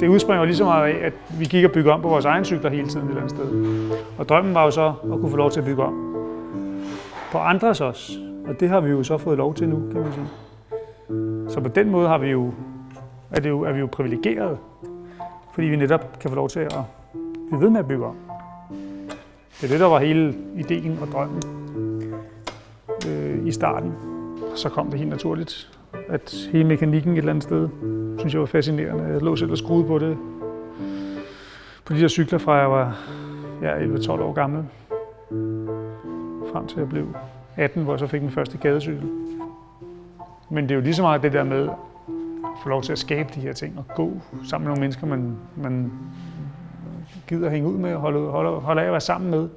Det udspringer jo lige så meget af, at vi gik og byggede om på vores egen cykler hele tiden et eller andet sted. Og drømmen var jo så at kunne få lov til at bygge om på andres også. Og det har vi jo så fået lov til nu, kan man sige. Så på den måde er vi jo privilegerede, fordi vi netop kan få lov til at blive ved med at bygge om. Det er det, der var hele ideen og drømmen i starten. Og så kom det helt naturligt, at hele mekanikken et eller andet sted, synes jeg var fascinerende. Jeg lå selv og skruede på det. På de der cykler fra jeg var 11-12 år gammel. Frem til jeg blev 18, hvor jeg så fik min første gadecykel. Men det er jo lige så meget det der med at få lov til at skabe de her ting og gå sammen med nogle mennesker, man gider at hænge ud med og holde af at være sammen med.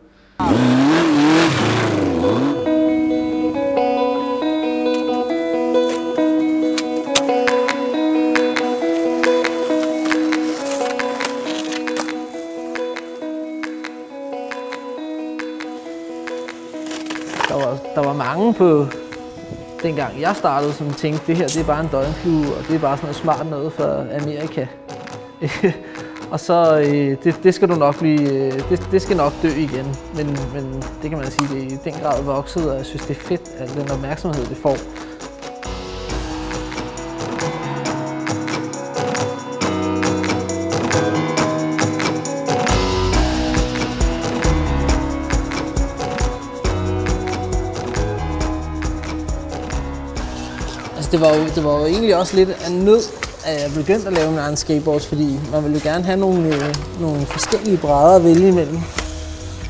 Der var mange på dengang jeg startede, som tænkte, det her det er bare en døgnflue, og det er bare sådan noget smart noget for Amerika. Og så det skal du nok blive, det skal nok dø igen. Men det kan man sige, det er i den grad vokset, og jeg synes det er fedt, at den opmærksomhed det får. Det var jo egentlig også lidt af nød, at jeg begyndte at lave mine egne skateboards, fordi man ville jo gerne have nogle forskellige brædder at vælge imellem.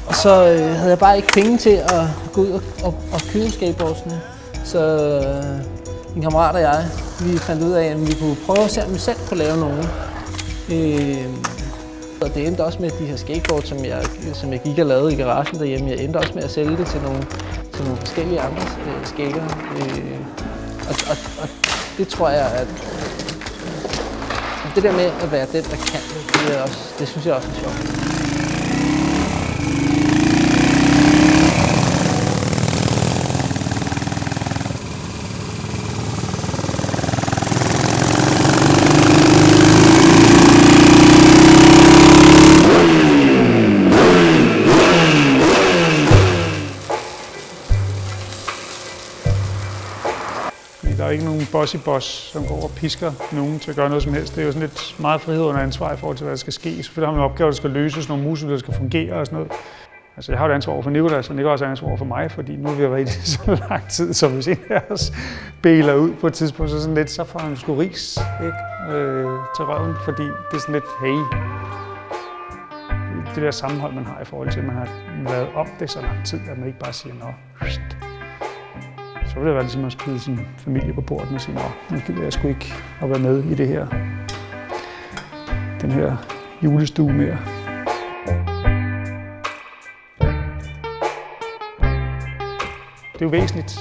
Og så havde jeg bare ikke penge til at gå ud og købe skateboardsene. Så min kammerat og jeg, vi fandt ud af, at vi kunne prøve at se, om vi selv kunne lave nogle. Og det endte også med de her skateboards, som jeg gik og lavede i garagen derhjemme. Jeg endte også med at sælge det til nogle forskellige andre skatere. Og det tror jeg, at det der med at være den, der kan, det synes jeg også er sjovt. Der er ikke nogen bossy-boss, som går og pisker nogen til at gøre noget som helst. Det er jo sådan lidt meget frihed under ansvar i forhold til, hvad der skal ske. Selvfølgelig har man en opgave, der skal løses, nogle musikler, der skal fungere og sådan noget. Altså, jeg har jo et ansvar over for Nicolas, og Nicolas har et ansvar over for mig, fordi nu har vi været i det så lang tid, så hvis en af os bæler ud på et tidspunkt, så sådan lidt, så får han sgu ris, ikke? Til røven, fordi det er sådan lidt, hey, det der sammenhold, man har i forhold til, at man har været om det så lang tid, at man ikke bare siger, nå, så vil det være ligesom at smide sin familie på porten og sige, nå, nu gider jeg sgu ikke at være med i det her, den her julestue mere. Det er jo væsentligt.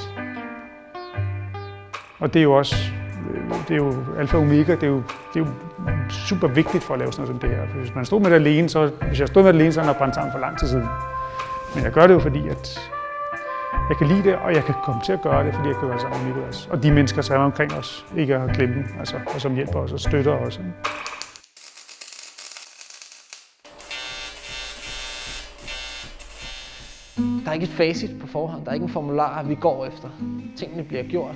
Og det er jo også, det er jo alfa og omega, det er jo super vigtigt for at lave sådan noget som det her. For hvis man stod med det alene, hvis jeg stod med det alene, så havde jeg brændt sammen for lang tid siden. Men jeg gør det jo fordi, at jeg kan lide det, og jeg kan komme til at gøre det, fordi jeg kan gøre det sammen med Nicolas. Og de mennesker, som er omkring os, ikke at glemme dem, altså, og som hjælper os og støtter os. Der er ikke et facit på forhånd, der er ikke en formular, vi går efter. Tingene bliver gjort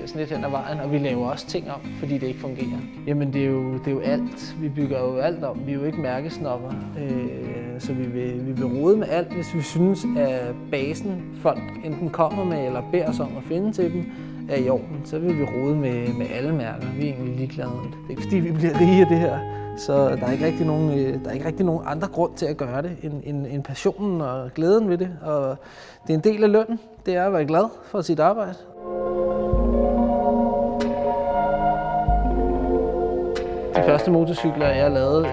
sådan lidt hen ad vejen, og vi laver også ting om, fordi det ikke fungerer. Jamen det er jo alt. Vi bygger jo alt om. Vi er jo ikke mærkesnopper, så vi vil rode med alt, hvis vi synes, at basen folk enten kommer med eller beder os om at finde til dem, er i orden. Så vil vi rode med alle mærker. Vi er egentlig ligeglade. Det er ikke fordi, vi bliver rige af det her. Så der er ikke rigtig nogen andre grund til at gøre det end passionen og glæden ved det. Og det er en del af lønnen. Det er at være glad for sit arbejde. De første motorcykler, jeg lavede,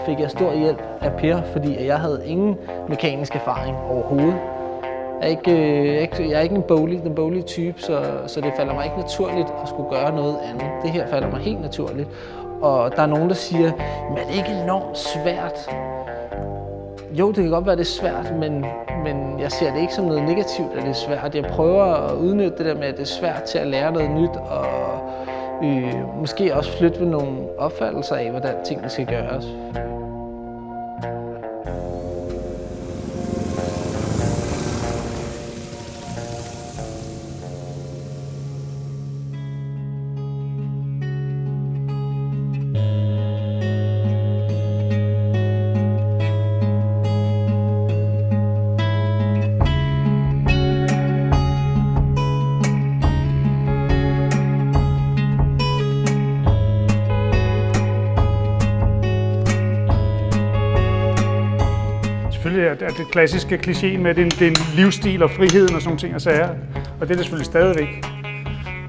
fik jeg stor hjælp af Per, fordi jeg havde ingen mekanisk erfaring overhovedet. Jeg er ikke en boglig type, så det falder mig ikke naturligt at skulle gøre noget andet. Det her falder mig helt naturligt. Og der er nogen, der siger, men er det ikke enormt svært? Jo, det kan godt være, det er svært, men jeg ser det ikke som noget negativt, at det er svært. Jeg prøver at udnytte det der med, at det er svært til at lære noget nyt, og måske også flytte ved nogle opfattelser af, hvordan tingene skal gøres. Selvfølgelig er det klassiske kliché med, at det er en livsstil og friheden og sådan nogle ting og sager. Og det er det selvfølgelig stadigvæk.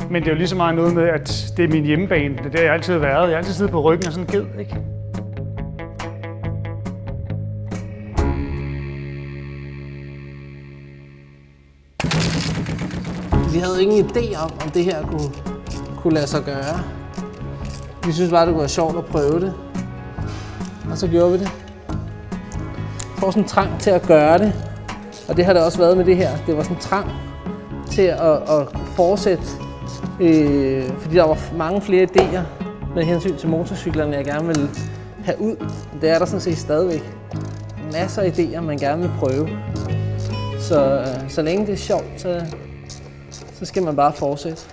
Men det er jo lige så meget noget med, at det er min hjemmebane. Det er der, jeg altid har været. Jeg har altid siddet på ryggen og sådan en ged, ikke? Vi havde ingen idé om det her kunne lade sig gøre. Vi synes bare, det kunne være sjovt at prøve det. Og så gjorde vi det. Jeg får sådan en trang til at gøre det. Og det har det også været med det her. Det var sådan en trang til at fortsætte. Fordi der var mange flere idéer med hensyn til motorcyklerne, jeg gerne ville have ud. Det er der sådan set stadigvæk. Masser af idéer, man gerne vil prøve. Så længe det er sjovt, så skal man bare fortsætte.